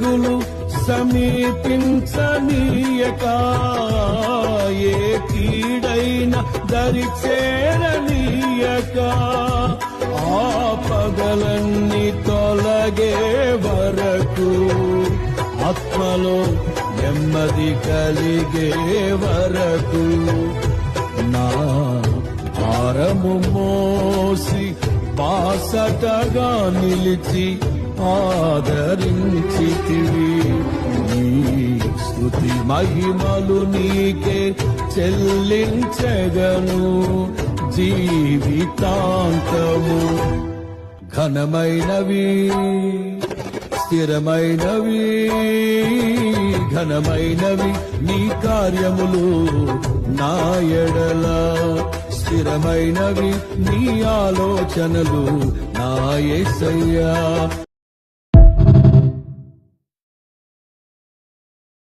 తెగులు సమీపించనీయక, ఏ కీడైన దరి చేరనీయక, ఆపదలన్నీ తొలగే వరకు, ఆత్మలో నెమ్మది కలిగే వరకు, నా భారము మోసి బాసటగా నిలిచి ఆదరించితివి. నీ స్తుతి మహిమలు నీకే చెల్లించగను జీవితాంతము. ఘనమైనవి స్థిరమైనవి, ఘనమైనవి నీ కార్యములు నా ఎడల, స్థిరమైనవి నీ ఆలోచనలు నా యేసయ్యా.